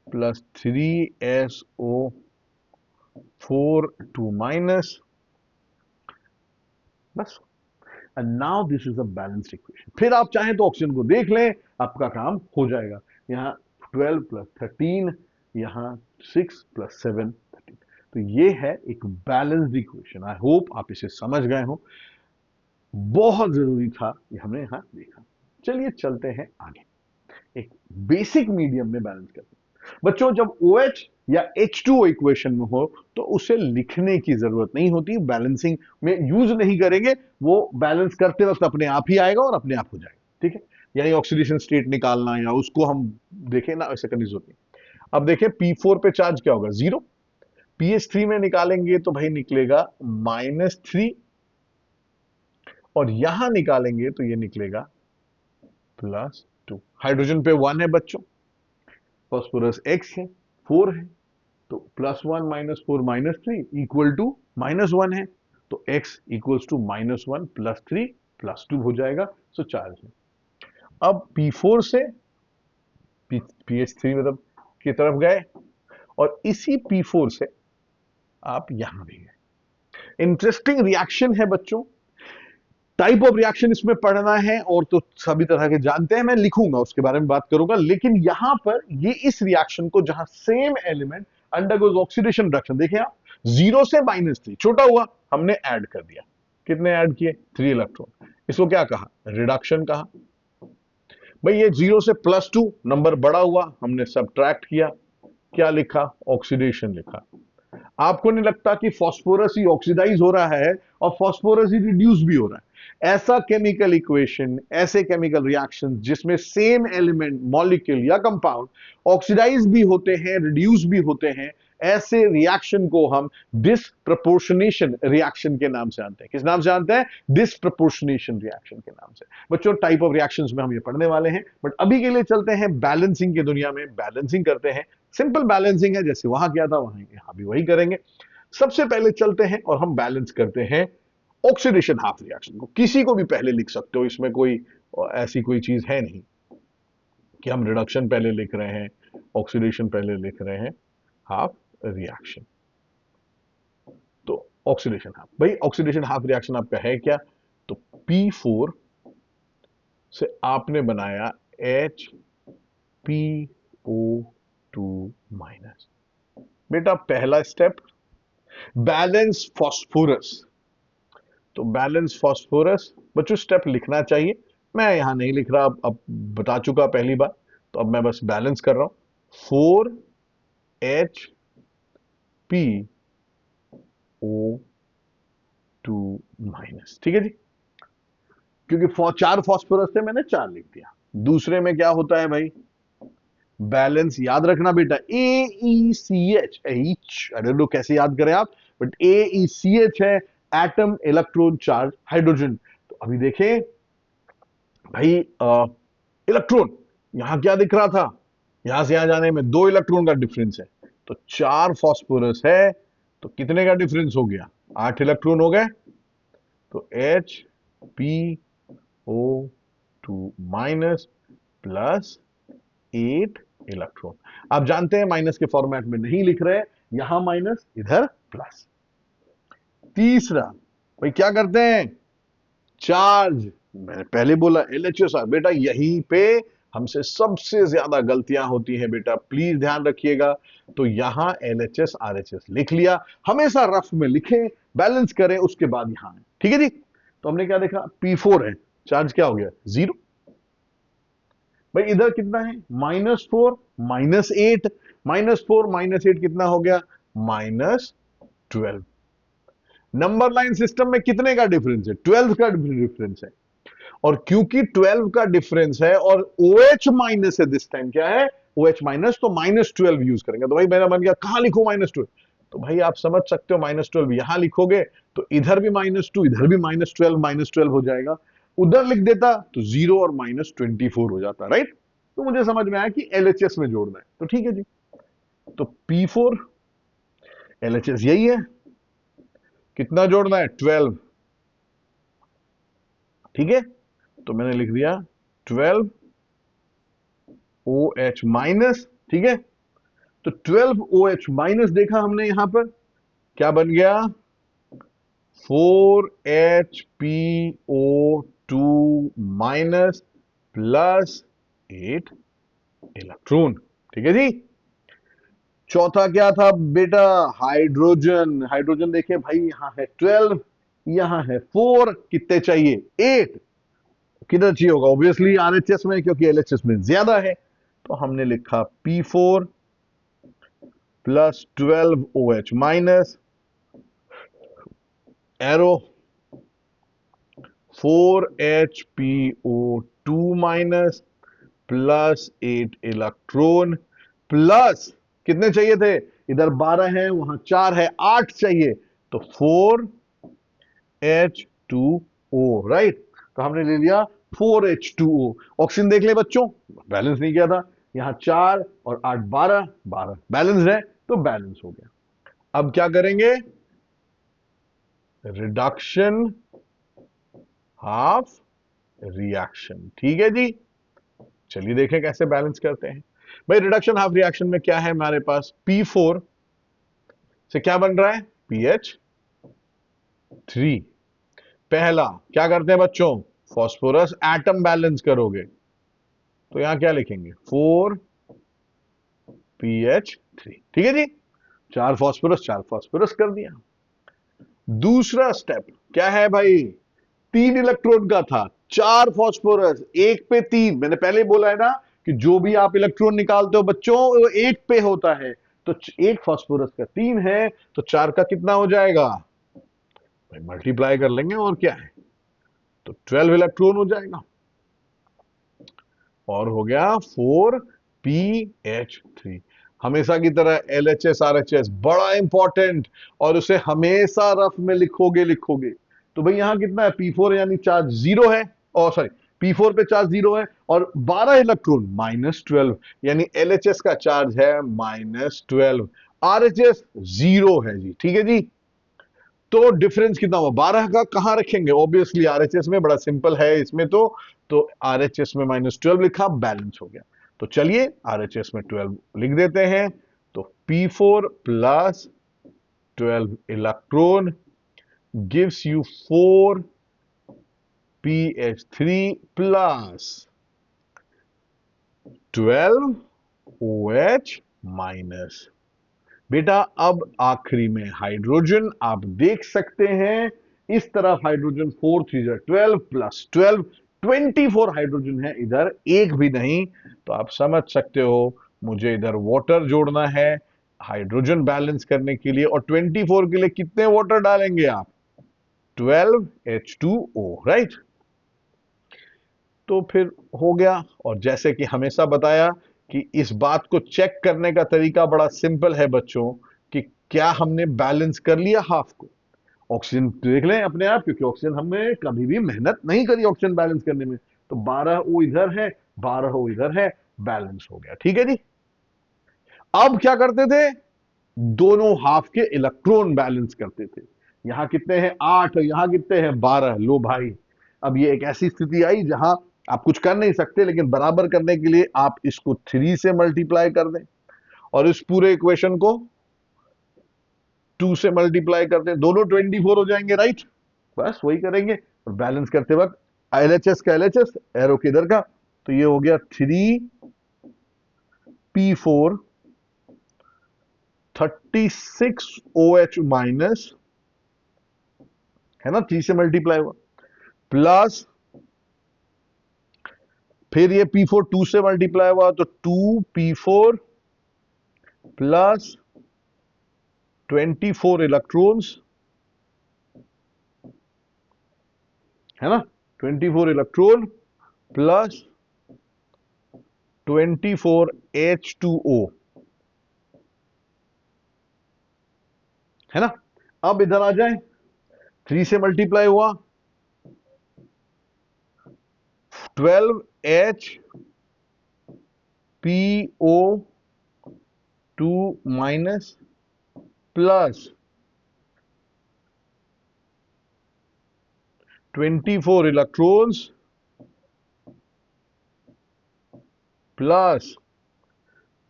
plus 3SO4 2 minus, बस। And now this is a balanced equation. फिर आप चाहें तो ऑक्सीजन को देख लें, आपका काम हो जाएगा। यहां 12 प्लस 13, यहां 6 प्लस 7 13। तो ये है एक बैलेंस्ड इक्वेशन। आई होप आप इसे समझ गए हो, बहुत जरूरी था ये हमने यहां देखा। चलिए चलते हैं आगे, एक बेसिक मीडियम में बैलेंस करते हैं। बच्चों जब OH या H2O इक्वेशन में हो तो उसे लिखने की जरूरत नहीं होती, बैलेंसिंग में यूज नहीं करेंगे, वो बैलेंस करते वक्त अपने आप ही आएगा और अपने आप हो जाएगा। ठीक है, यानी ऑक्सीडेशन स्टेट निकालना या उसको हम देखें ना, ऐसे करनी जरूरत नहीं। अब देखें P4 पे चार्ज क्या होगा? 0। PH3 में निकालेंगे तो भाई निकलेगा -3, और यहां निकालेंगे तो ये निकलेगा +2। हाइड्रोजन पे 1 है बच्चों, फॉस्फोरस X है, 4 है, तो +1 -4 -3 इक्वल टू -1 है, तो X इक्वल्स टू -1 +3 +2 हो जाएगा। सो चार्ज है। अब P4 से PH3 मतलब की तरफ गए, और इसी P4 से आप यहां भी गए। इंटरेस्टिंग रिएक्शन है बच्चों, टाइप ऑफ रिएक्शन इसमें पढ़ना है और तो सभी तरह के जानते हैं, मैं लिखूंगा उसके बारे में बात करूंगा, लेकिन यहां पर ये इस रिएक्शन को जहां same element undergoes oxidation reduction, देखिए आप 0 से -3 छोटा हुआ, हमने ऐड कर दिया। कितने ऐड किए? 3 इलेक्ट्रॉन। इसको क्या कहा? रिडक्शन कहा। भाई ये 0 से +2 नंबर बड़ा हुआ, हमने सब्ट्रैक्ट किया, क्या लिखा? ऑक्सीडेशन लिखा। आपको नहीं लगता कि फास्फोरस ही ऑक्सीडाइज हो रहा है और फास्फोरस ही रिड्यूस भी हो रहा है? ऐसा केमिकल इक्वेशन, ऐसे केमिकल रिएक्शन जिसमें सेम एलिमेंट मॉलिक्यूल या कंपाउंड ऑक्सीडाइज भी होते हैं, रिड्यूस भी होते हैं, ऐसे रिएक्शन को हम डिसप्रपोर्शनेशन रिएक्शन के नाम से जानते हैं। किस नाम से जानते हैं? डिसप्रपोर्शनेशन रिएक्शन के नाम से। बच्चों टाइप ऑफ रिएक्शंस में हम ये पढ़ने वाले हैं, बट अभी के लिए चलते हैं बैलेंसिंग की दुनिया में। बैलेंसिंग करते हैं, सिंपल बैलेंसिंग है, जैसे वहां किया था वहां यहां भी वही करेंगे। सबसे पहले चलते हैं और हम बैलेंस करते हैं ऑक्सीडेशन हाफ रिएक्शन को। किसी को भी पहले लिख सकते हो, इसमें कोई ऐसी कोई चीज है नहीं कि हम रिडक्शन पहले लिख रहे हैं, ऑक्सीडेशन पहले लिख रहे हैं। Half reaction. तो ऑक्सीडेशन हाफ, भाई ऑक्सीडेशन हाफ रिएक्शन आपका है क्या? तो P4 से आपने बनाया HPO2 माइनस। बेटा पहला स्टेप बैलेंस फास्फोरस। तो बैलेंस फास्फोरस बच्चों स्टेप लिखना चाहिए, मैं यहां नहीं लिख रहा, अब बता चुका पहली बार, तो अब मैं बस बैलेंस कर रहा हूं। 4HPO2 माइनस, ठीक है जी, क्योंकि 4 फास्फोरस थे मैंने 4 लिख दिया। दूसरे में क्या होता है भाई? बैलेंस याद रखना बेटा, AeCH, आई डोंट नो कैसे याद करें आप, बट AeCH है एटम इलेक्ट्रॉन चार्ज हाइड्रोजन। तो अभी देखें भाई, इलेक्ट्रॉन यहां क्या दिख रहा था, यहां से यहां जाने में 2 इलेक्ट्रॉन का डिफरेंस है, तो 4 फास्फोरस है, तो कितने का डिफरेंस हो गया? 8 इलेक्ट्रॉन हो गए। तो HPO2 माइनस प्लस 8 इलेक्ट्रॉन। आप जानते हैं माइनस के फॉर्मेट में नहीं लिख रहे, यहां माइनस इधर प्लस। तीसरा भाई क्या करते हैं? चार्ज, मैंने पहले बोला LHS बेटा, यहीं पे हमसे सबसे ज्यादा गलतियां होती हैं बेटा, प्लीज ध्यान रखिएगा। तो यहां LHS RHS लिख लिया, हमेशा रफ में लिखें, बैलेंस करें, उसके बाद यहां है, ठीक है जी। तो हमने क्या देखा? P4 है, चार्ज क्या हो गया? 0। भाई इधर कितना है? -4 -8, -4 -8 कितना हो गया? -12। नंबर लाइन सिस्टम में कितने का डिफरेंस है? 12 का डिफरेंस है, और क्योंकि 12 का डिफरेंस है और OH माइनस है, दिस टाइम क्या है? OH माइनस, तो -12 यूज करेंगे। तो भाई मेरा मन गया कहां लिखो -12, तो भाई आप समझ सकते हो -12 यहां लिखोगे तो इधर भी -2, इधर भी -12 हो जाएगा। उधर लिख देता तो 0 और -24 हो जाता, राइट? तो मुझे समझ में आया कि LHS में जोड़ना है, तो ठीक है जी। तो P4 LHS यही है, कितना जोड़ना है? 12, ठीक है। तो मैंने लिख दिया 12 OH माइनस, ठीक है। तो 12 OH माइनस देखा हमने यहां पर क्या बन गया? 4HPO2 माइनस प्लस 8 इलेक्ट्रॉन, ठीक है जी। चौथा क्या था बेटा? हाइड्रोजन। हाइड्रोजन देखिए भाई, यहां है 12, यहां है 4, कितने चाहिए? 8। किधर चाहिए होगा? ऑब्वियसली RHS में, क्योंकि LHS में ज्यादा है। तो हमने लिखा P4 plus 12 OH minus, arrow 4HPO2 minus plus 8 electron, plus कितने चाहिए थे? इधर 12 है, वहां 4 है, 8 चाहिए, तो 4H2O, राइट? तो हमने ले लिया 4H2O। ऑक्सीजन देख ले बच्चों, बैलेंस नहीं किया था, यहां 4 और 8 12 12 बैलेंस है, तो बैलेंस हो गया। अब क्या करेंगे? रिडक्शन हाफ रिएक्शन, ठीक है जी। चलिए देखें कैसे बैलेंस करते हैं। भाई रिडक्शन हाफ रिएक्शन में क्या है हमारे पास? P4 से क्या बन रहा है? PH3। पहला क्या करते हैं बच्चों? फास्फोरस एटम बैलेंस करोगे, तो यहां क्या लिखेंगे? 4PH3, ठीक है जी। 4 फास्फोरस कर दिया। दूसरा स्टेप क्या है भाई? 3 इलेक्ट्रॉन का था, 4 फास्फोरस, 1 पे 3। मैंने पहले बोला है ना कि जो भी आप इलेक्ट्रॉन निकालते हो बच्चों, वो 1 पे होता है। तो 1 फास्फोरस का 3 है, तो 4 का कितना हो जाएगा? भाई मल्टीप्लाई कर लेंगे, और क्या है, तो 12 इलेक्ट्रॉन हो जाएगा, और हो गया 4PH3। हमेशा की तरह LHS RHS बड़ा इंपॉर्टेंट, और उसे हमेशा रफ में लिखोगे। तो भाई यहां कितना है? P4 यानी चार्ज 0 है, और सॉरी P4 पे चार्ज 0 है, और 12 इलेक्ट्रॉन -12, यानी LHS का चार्ज है -12, RHS 0 है जी, ठीक है जी। तो डिफरेंस कितना हुआ? 12 का कहां रखेंगे? ऑब्वियसली RHS में, बड़ा सिंपल है इसमें तो RHS में -12 लिखा, बैलेंस हो गया। तो चलिए RHS में 12 लिख देते हैं, तो P4 plus 12 electron gives you 4 pH3 plus 12 OH minus. बेटा अब आखिरी में हाइड्रोजन आप देख सकते हैं, इस तरफ हाइड्रोजन 4 3 12 प्लस 12 24 हाइड्रोजन है, इधर एक भी नहीं। तो आप समझ सकते हो मुझे इधर वाटर जोड़ना है हाइड्रोजन बैलेंस करने के लिए, और 24 के लिए कितने वाटर डालेंगे आप? 12H2O, right. तो फिर हो गया। और जैसे कि हमेशा बताया कि इस बात को चेक करने का तरीका बड़ा सिंपल है बच्चों, कि क्या हमने बैलेंस कर लिया हाफ को। ऑक्सीजन देख लें अपने आप, क्योंकि ऑक्सीजन हमने कभी भी मेहनत नहीं करी ऑक्सीजन बैलेंस करने में। तो 12O इधर है, 12O इधर है, बैलेंस हो गया। ठीक है जी। अब क्या करते थे? दोनों हाफ के इलेक्ट्रॉन बैलेंस करते थे। यहां कितने हैं? 8, यहां कितने हैं? 12। लो भाई, अब ये एक ऐसी स्थिति आई जहां आप कुछ कर नहीं सकते, लेकिन बराबर करने के लिए आप इसको 3 से मल्टीप्लाई कर दें और इस पूरे इक्वेशन को 2 से मल्टीप्लाई कर दें, दोनों 24 हो जाएंगे, राइट। बस वही करेंगे। और बैलेंस करते वक्त एलएचएस का एलएचएस, एरो किधर का, तो ये हो गया 3P4 36OH माइनस, है ना, 3 से मल्टीप्लाई हुआ, प्लस फिर ये P4 2 से मल्टीप्लाई हुआ तो 2P4 प्लस 24 इलेक्ट्रॉन्स, है ना, 24 इलेक्ट्रॉन प्लस 24H2O, है ना। अब इधर आ जाए, 3 से मल्टीप्लाई हुआ 12HPO2 minus plus 24 electrons plus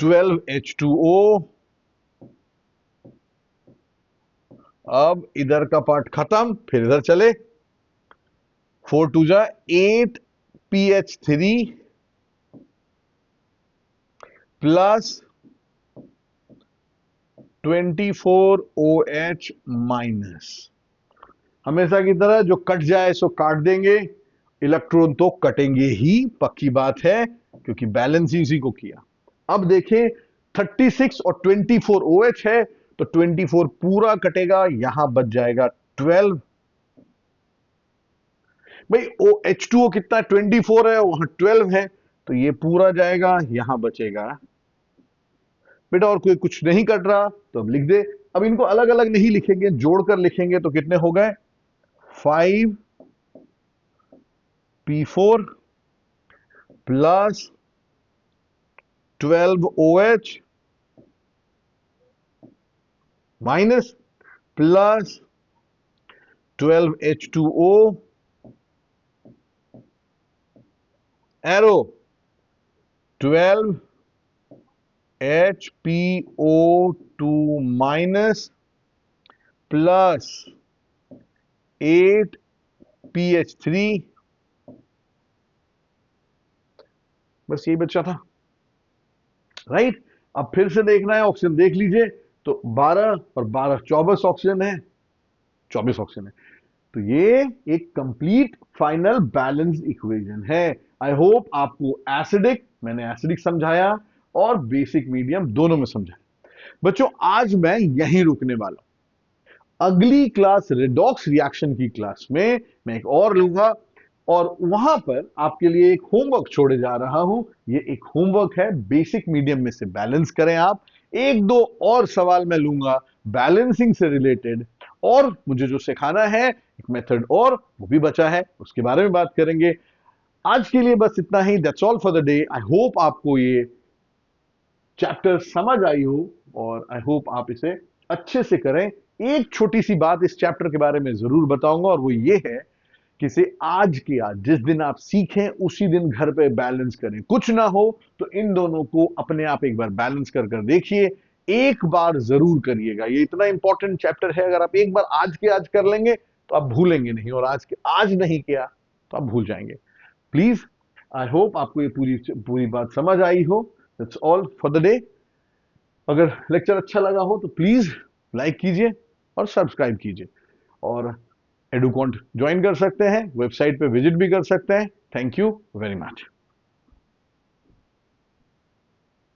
12H2O। अब इधर का पार्ट खत्म, फिर इधर चले, 4 2 जा 8PH3 प्लस 24OH माइनस। हमेशा की तरह जो कट जाए सो काट देंगे, इलेक्ट्रॉन तो कटेंगे ही, पक्की बात है, क्योंकि बैलेंस ही उसी को किया। अब देखें 36 और 24 OH है, तो 24 पूरा कटेगा, यहां बच जाएगा 12। भाई H2O कितना है? 24 है, वहां 12 है, तो ये पूरा जाएगा, यहां बचेगा। बेटा और कोई कुछ नहीं कट रहा तो अब लिख दे। अब इनको अलग अलग नहीं लिखेंगे, जोड़कर लिखेंगे, तो कितने हो गए? 5P4 plus 12OH minus plus 12H2O arrow 12HPO2 minus plus 8PH3। बस यही बचा था, राइट। अब फिर से देखना है, ऑक्सीजन देख लीजिए, तो 12 और 12 24 ऑक्सीजन है, 24 ऑक्सीजन है। तो ये एक कंप्लीट फाइनल बैलेंस इक्वेशन है। आई होप आपको एसिडिक, मैंने एसिडिक समझाया और बेसिक मीडियम दोनों में समझाया। बच्चों आज मैं यहीं रुकने वाला हूं। अगली क्लास रेडॉक्स रिएक्शन की क्लास में मैं एक और लूंगा, और वहां पर आपके लिए एक होमवर्क छोड़े जा रहा हूं। ये एक होमवर्क है, बेसिक मीडियम में से बैलेंस करें आप। एक दो और सवाल मैं लूंगा बैलेंसिंग से रिलेटेड, और मुझे जो सिखाना है एक मेथड और वो भी बचा है, उसके बारे में बात करेंगे। आज के लिए बस इतना ही। That's all for the day. I hope आपको ये चैप्टर समझ आई हो, और आई होप आप इसे अच्छे से करें। एक छोटी सी बात इस चैप्टर के बारे में जरूर बताऊंगा, और वो ये है कि इसे आज के आज जिस दिन आप सीखें उसी दिन घर पे बैलेंस करें। कुछ ना हो तो इन दोनों को अपने आप एक बार बैलेंस कर कर देखिए, एक बार जरूर करिएगा। ये इतना इंपॉर्टेंट चैप्टर है, अगर आप एक बार आज के आज कर लेंगे तो आप भूलेंगे नहीं, और आज के आज नहीं किया तो आप भूल जाएंगे। प्लीज, आई होप आपको ये पूरी पूरी बात समझ आई हो। That's all for the day. अगर लेक्चर अच्छा लगा हो तो प्लीज लाइक कीजिए और सब्सक्राइब कीजिए, और एडुकॉन्ट ज्वाइन कर सकते हैं, वेबसाइट पे विजिट भी कर सकते हैं। Thank you very much.